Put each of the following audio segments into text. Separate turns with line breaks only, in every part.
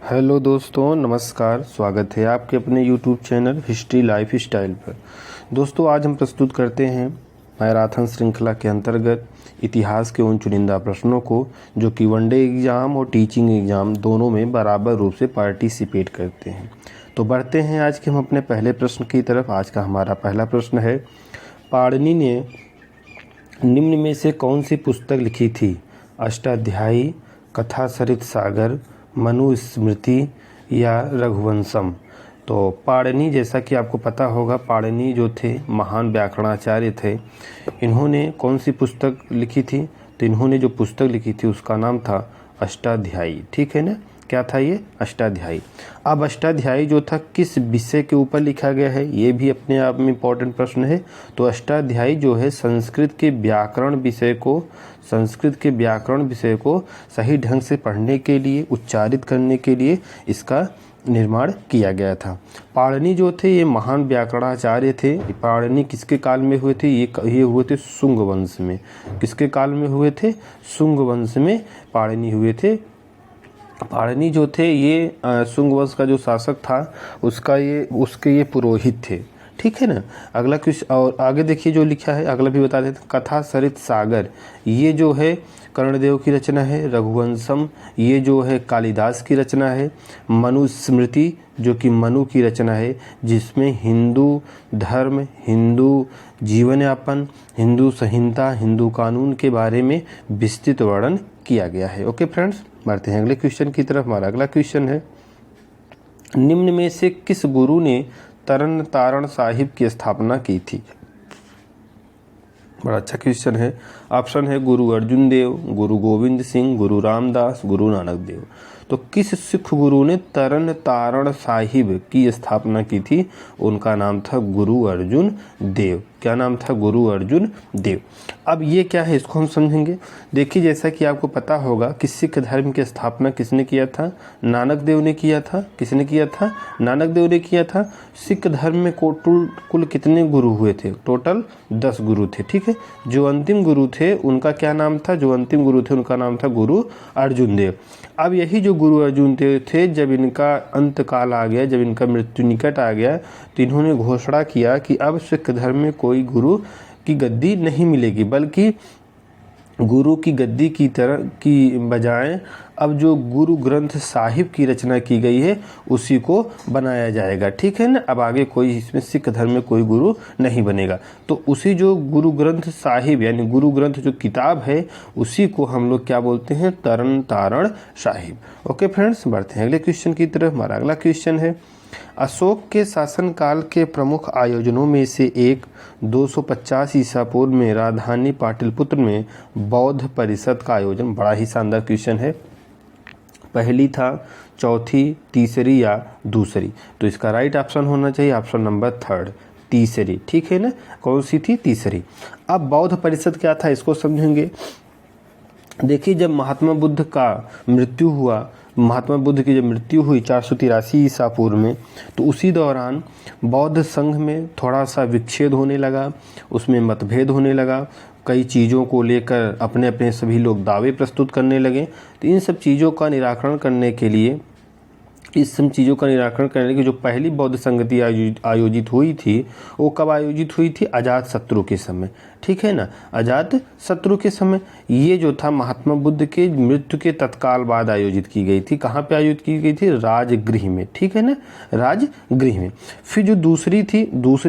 Hello दोस्तों, नमस्कार। स्वागत है आपके अपने YouTube channel history life style पर। दोस्तों, आज हम प्रस्तुत करते हैं मैराथन श्रृंखला के अंतर्गत इतिहास के उन चुनिंदा प्रश्नों को जो कि वनडे एग्ज़ाम और टीचिंग एग्ज़ाम दोनों में बराबर रूप से पार्टिसिपेट करते हैं। तो बढ़ते हैं आज के हम अपने पहले प्रश्न की तरफ। आज का हमारा पहला प्रश्न है, पाणिनि ने निम्न में से कौन सी पुस्तक लिखी थी? अष्टाध्यायी, कथा सरित सागर, मनुस्मृति या रघुवंशम। तो पाणिनि, जैसा कि आपको पता होगा, पाणिनि जो थे महान व्याकरणाचार्य थे। इन्होंने कौन सी पुस्तक लिखी थी? तो इन्होंने जो पुस्तक लिखी थी उसका नाम था अष्टाध्यायी। ठीक है ना? क्या था ये? अष्टाध्यायी। अब अष्टाध्यायी जो था किस विषय के ऊपर लिखा गया है, ये भी अपने आप में इम्पोर्टेंट प्रश्न है। तो अष्टाध्यायी जो है संस्कृत के व्याकरण विषय को सही ढंग से पढ़ने के लिए, उच्चारित करने के लिए इसका निर्माण किया गया था। पाणिनि जो थे ये महान व्याकरणाचार्य थे। पाणिनि किसके काल में हुए थे? ये हुए थे शुंग वंश में। किसके काल में हुए थे? शुंग वंश में पाणिनि हुए थे। पाणिनि जो थे ये शुंग वंश का जो शासक था उसके ये पुरोहित थे। ठीक है ना? अगला क्वेश्चन और आगे देखिए जो लिखा है, अगला भी बता देते हैं। कथा सरित सागर, ये जो है कर्णदेव की रचना है। रघुवंशम, ये जो है कालिदास की रचना है। मनुस्मृति, जो कि मनु की रचना है, जिसमें हिंदू धर्म, हिंदू जीवन यापन, हिंदू संहिता, हिंदू कानून के बारे में विस्तृत वर्णन किया गया है। ओके फ्रेंड्स, बढ़ते हैं अगले क्वेश्चन की तरफ। हमारा अगला क्वेश्चन है, निम्न में से किस गुरु ने तरन तारण साहिब की स्थापना की थी? बड़ा अच्छा क्वेश्चन है। ऑप्शन है गुरु अर्जुन देव, गुरु गोविंद सिंह, गुरु रामदास, गुरु नानक देव। तो किस सिख गुरु ने तरन तारण साहिब की स्थापना की थी? उनका नाम था गुरु अर्जुन देव। क्या नाम था? गुरु अर्जुन देव। अब ये क्या है, इसको हम समझेंगे। देखिए, जैसा कि आपको पता होगा कि सिख धर्म की स्थापना किसने किया था? नानक देव ने किया था। किसने किया था? नानक देव ने किया था। सिख धर्म में कुल कितने गुरु हुए थे? टोटल 10 गुरु थे। ठीक है। जो अंतिम गुरु थे उनका क्या नाम था? जो अंतिम गुरु थे उनका नाम था गुरु अर्जुन देव। अब यही जो गुरु अर्जुन देव थे, जब इनका अंत काल आ गया, जब इनका मृत्यु निकट आ गया, तो इन्होंने घोषणा किया कि अब सिख धर्म में कोई गुरु की गद्दी नहीं मिलेगी, बल्कि गुरु की गद्दी की तरह की बजाय अब जो गुरु ग्रंथ साहिब की रचना की गई है उसी को बनाया जाएगा। ठीक है ना? अब आगे कोई इसमें सिख धर्म में कोई गुरु नहीं बनेगा। तो उसी जो गुरु ग्रंथ साहिब यानी गुरु ग्रंथ जो किताब है उसी को हम लोग क्या बोलते हैं? तरन तारण साहिब। ओके फ्रेंड्स, बढ़ते हैं अगले क्वेश्चन की तरफ। हमारा अगला क्वेश्चन है, अशोक के शासनकाल के प्रमुख आयोजनों में से एक 250 ईसा पूर्व में राजधानी पाटलिपुत्र में बौद्ध परिषद का आयोजन। बड़ा ही शानदार क्वेश्चन है। पहली था, चौथी, तीसरी या दूसरी? तो इसका राइट ऑप्शन होना चाहिए ऑप्शन नंबर 3, तीसरी। ठीक है ना? कौन सी थी? तीसरी। अब बौद्ध परिषद क्या था इसको समझेंगे। देखिए, जब महात्मा बुद्ध का मृत्यु हुआ, महात्मा बुद्ध की जब मृत्यु हुई 483 ईसा पूर्व में, तो उसी दौरान बौद्ध संघ में थोड़ा सा विच्छेद होने लगा, उसमें मतभेद होने लगा। कई चीज़ों को लेकर अपने अपने सभी लोग दावे प्रस्तुत करने लगे। तो इन सब चीज़ों का निराकरण करने के लिए जो पहली बौद्ध संगति आयोजित हुई थी वो कब आयोजित हुई थी? अजात शत्रु के समय। ठीक है ना? अजात शत्रु के समय ये जो था महात्मा बुद्ध के मृत्यु के तत्काल बाद आयोजित की गई थी। कहाँ पे आयोजित की गई थी? राजगृह में। ठीक है ना? राजगृह में। फिर जो दूसरी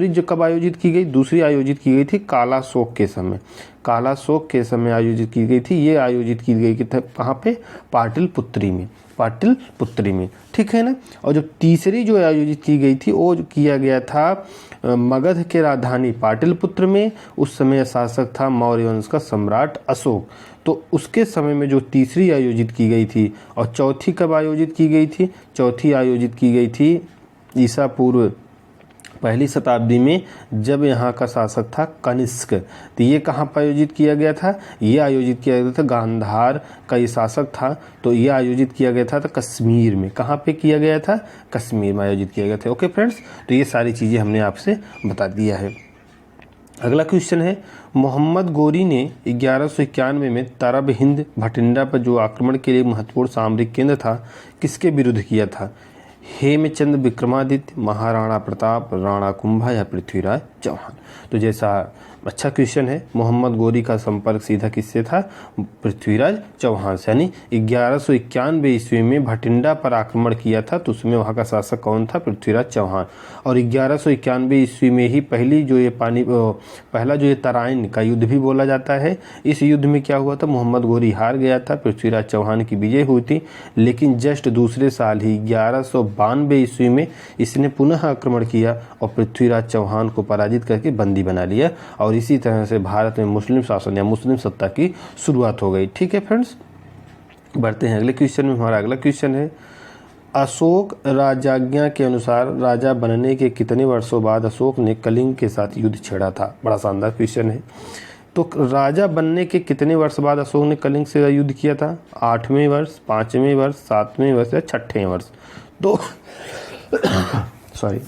जो कब आयोजित की गई? दूसरी आयोजित की गई थी कालाशोक के समय। कालाशोक के समय आयोजित की गई थी। ये आयोजित की गई थी कहाँ पे? पाटलिपुत्री में। ठीक है ना? और जो तीसरी जो आयोजित की गई थी वो किया गया था मगध के राजधानी पाटलिपुत्र में। उस समय शासक था मौर्य वंश का सम्राट अशोक। तो उसके समय में जो तीसरी आयोजित की गई थी। और चौथी कब आयोजित की गई थी? चौथी आयोजित की गई थी ईसा पूर्व पहली शताब्दी में, जब यहाँ का शासक था कनिष्क। तो ये कहाँ पर आयोजित किया गया था? ये आयोजित किया गया था, गांधार का ये शासक था, तो ये आयोजित किया गया था कश्मीर में। कहाँ पे किया गया था? कश्मीर में आयोजित किया गया था। ओके फ्रेंड्स, तो ये सारी चीज़ें हमने आपसे बता दिया है। अगला क्वेश्चन है, मोहम्मद गोरी ने 1191 में तरब हिंद भटिंडा पर जो आक्रमण के लिए महत्वपूर्ण सामरिक केंद्र था, किसके विरुद्ध किया था? हेमचंद विक्रमादित्य, महाराणा प्रताप, राणा कुंभा या पृथ्वीराज चौहान? तो जैसा अच्छा क्वेश्चन है, मोहम्मद गोरी का संपर्क सीधा किससे था? पृथ्वीराज चौहान से। यानी 1191 ईस्वी में भटिंडा पर आक्रमण किया था, तो उसमें वहाँ का शासक कौन था? पृथ्वीराज चौहान। और 1191 ईस्वी में ही पहला जो ये तराइन का युद्ध भी बोला जाता है, इस युद्ध में क्या हुआ था? मोहम्मद गोरी हार गया था, पृथ्वीराज चौहान की विजय हुई थी। लेकिन जस्ट दूसरे साल ही 1192 ईस्वी में इसने पुनः आक्रमण किया और पृथ्वीराज चौहान को पराजित करके बंदी बना लिया, और इसी तरह से भारत में मुस्लिम शासन या मुस्लिम सत्ता की शुरुआत हो गई। ठीक है फ्रेंड्स, बढ़ते हैं अगले क्वेश्चन में। हमारा अगला क्वेश्चन है, अशोक राजाज्ञा के अनुसार राजा बनने के कितने वर्षों बाद अशोक ने कलिंग के साथ युद्ध छेड़ा था? बड़ा शानदार क्वेश्चन है। तो राजा बनने के कितने वर्ष बाद अशोक ने कलिंग से युद्ध किया था? 8वें वर्ष, 5वें वर्ष, 7वें वर्ष या 6ठे वर्ष? तो सॉरी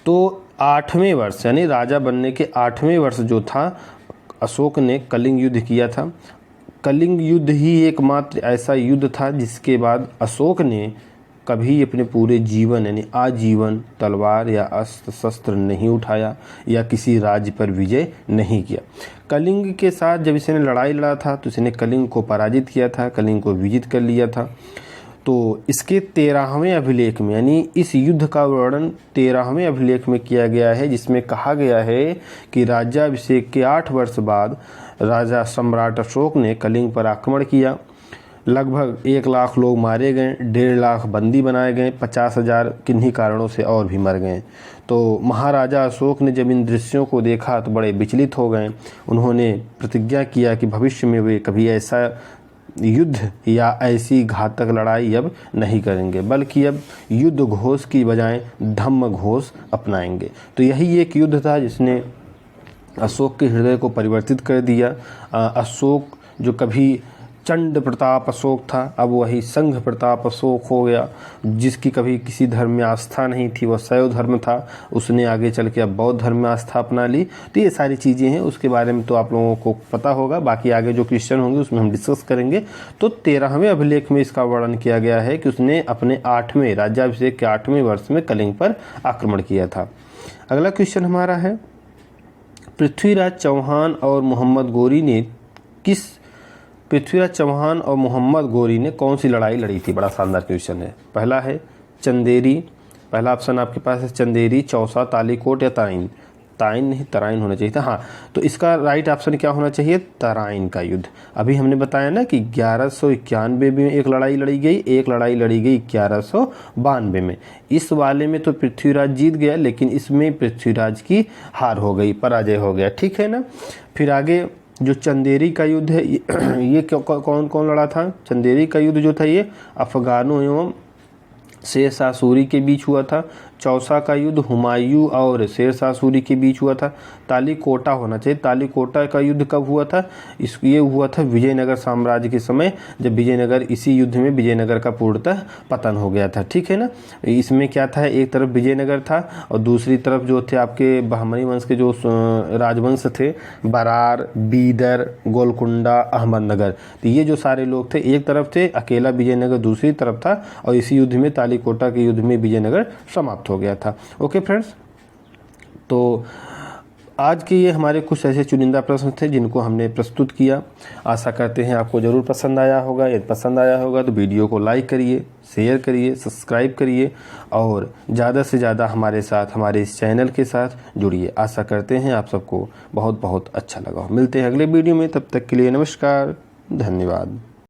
तो 8वें वर्ष, यानी राजा बनने के 8वें वर्ष जो था, अशोक ने कलिंग युद्ध किया था। कलिंग युद्ध ही एकमात्र ऐसा युद्ध था जिसके बाद अशोक ने कभी अपने पूरे जीवन यानी आजीवन तलवार या अस्त्र शस्त्र नहीं उठाया या किसी राज्य पर विजय नहीं किया। कलिंग के साथ जब इसने लड़ाई लड़ा था तो इसने कलिंग को पराजित किया था, कलिंग को विजित कर लिया था। तो इसके 13वें अभिलेख में, यानी इस युद्ध का वर्णन 13वें अभिलेख में किया गया है, जिसमें कहा गया है कि राज्याभिषेक के 8 वर्ष बाद राजा सम्राट अशोक ने कलिंग पर आक्रमण किया। लगभग 1 लाख लोग मारे गए, 1.5 लाख बंदी बनाए गए, 50,000 किन्हीं कारणों से और भी मर गए। तो महाराजा अशोक ने जब इन दृश्यों को देखा तो बड़े विचलित हो गए। उन्होंने प्रतिज्ञा किया कि भविष्य में वे कभी ऐसा युद्ध या ऐसी घातक लड़ाई अब नहीं करेंगे, बल्कि अब युद्ध घोष की बजाय धम्म घोष अपनाएंगे। तो यही एक युद्ध था जिसने अशोक के हृदय को परिवर्तित कर दिया। अशोक जो कभी चंड प्रताप अशोक था, अब वही संघ प्रताप अशोक हो गया। जिसकी कभी किसी धर्म में आस्था नहीं थी, वह शैव धर्म था, उसने आगे चल के अब बौद्ध धर्म में आस्था अपना ली। तो ये सारी चीज़ें हैं, उसके बारे में तो आप लोगों को पता होगा, बाकी आगे जो क्वेश्चन होंगे उसमें हम डिस्कस करेंगे। तो 13वें अभिलेख में इसका वर्णन किया गया है कि उसने अपने 8वें राज्याभिषेक के 8वें वर्ष में कलिंग पर आक्रमण किया था। अगला क्वेश्चन हमारा है, पृथ्वीराज चौहान और मोहम्मद गोरी ने कौन सी लड़ाई लड़ी थी? बड़ा शानदार क्वेश्चन है। पहला है चंदेरी, पहला ऑप्शन आपके पास है चंदेरी, चौसा, तालीकोट या तराइन? ताइन नहीं, तराइन होना चाहिए था। हाँ, तो इसका राइट ऑप्शन क्या होना चाहिए? तराइन का युद्ध। अभी हमने बताया ना कि 1191 में एक लड़ाई लड़ी गई, एक लड़ाई लड़ी गई 1192 में। इस वाले में तो पृथ्वीराज जीत गया, लेकिन इसमें पृथ्वीराज की हार हो गई, पराजय हो गया। ठीक है ना। फिर आगे जो चंदेरी का युद्ध है, ये कौन कौन लड़ा था? चंदेरी का युद्ध जो था ये अफगानों एवं शेरशाह सूरी के बीच हुआ था। चौसा का युद्ध हुमायूं और शेरशाह सूरी के बीच हुआ था। तालीकोटा होना चाहिए। तालीकोटा का युद्ध कब हुआ था? ये हुआ था विजयनगर साम्राज्य के समय, जब विजयनगर, इसी युद्ध में विजयनगर का पूर्णतः पतन हो गया था। ठीक है ना। इसमें क्या था, एक तरफ विजयनगर था और दूसरी तरफ जो थे आपके बहमनी वंश के जो राजवंश थे, बरार, बीदर, गोलकुंडा, अहमदनगर, तो ये जो सारे लोग थे एक तरफ थे, अकेला विजयनगर दूसरी तरफ था, और इसी युद्ध में, तालीकोटा के युद्ध में विजयनगर समाप्त हो गया था। ओके फ्रेंड्स, तो आज के ये हमारे कुछ ऐसे चुनिंदा प्रश्न थे जिनको हमने प्रस्तुत किया। आशा करते हैं आपको ज़रूर पसंद आया होगा। यदि पसंद आया होगा तो वीडियो को लाइक करिए, शेयर करिए, सब्सक्राइब करिए और ज़्यादा से ज़्यादा हमारे साथ, हमारे इस चैनल के साथ जुड़िए। आशा करते हैं आप सबको बहुत बहुत अच्छा लगा। मिलते हैं अगले वीडियो में, तब तक के लिए नमस्कार, धन्यवाद।